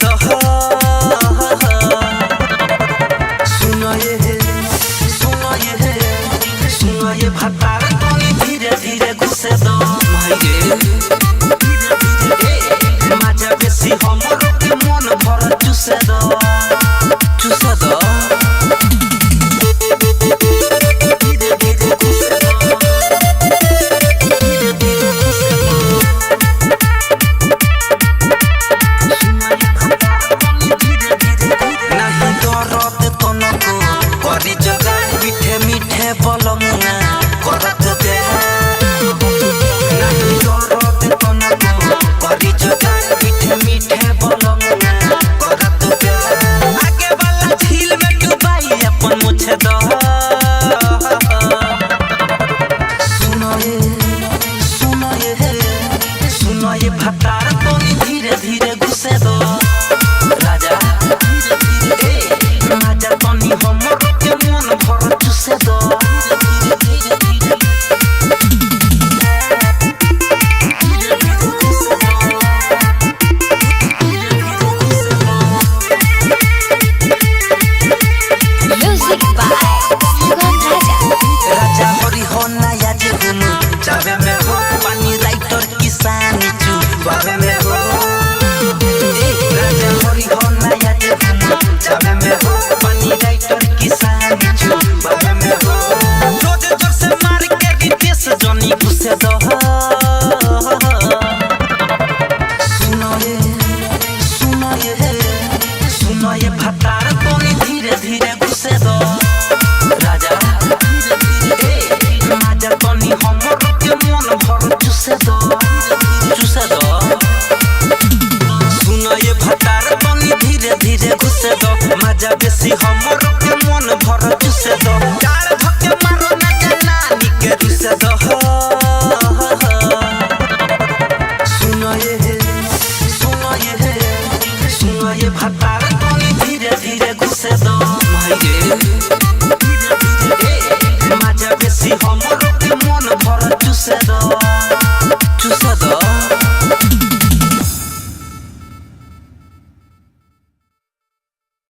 दो। सुनो ये भतार तनी धीरे धीरे घुसे दो। मजा बेसी हमरो के मन भर चुसे दो। मीठे बलमुना करत दे नहीं दरद तनको करी जगा मीठे बलमुना करत दे आगे वाला झील में डुबाई अपन मुझे दो। सुनो ये भतार तनी धीरे धीरे घुसे दो। राजा राजा तनी हमरो के मन भर चुसे दो। राजा हरि हो नया जुगुन जावे में हो पानी राइटर किसान चू बावे में हो। राजा हरि हो नया जुगुन जावे में हो पानी राइटर किसान चू बावे में हो। रोज जोर से मार के रितेश जनी घुसे दो। सुनो ये भतार तनी धीरे धीरे घुसे दो। राजा राजा तनी हमरो के मन भर चुसे दो। सुनो ये भतार तनी धीरे धीरे घुसे दो। मजा बेसी हमरो के मन भर चुसे दो। चार धक्के मारो ना जनानी के रुसे दो। सुनो ये भतार तनी धीरे धीरे घुसे दो।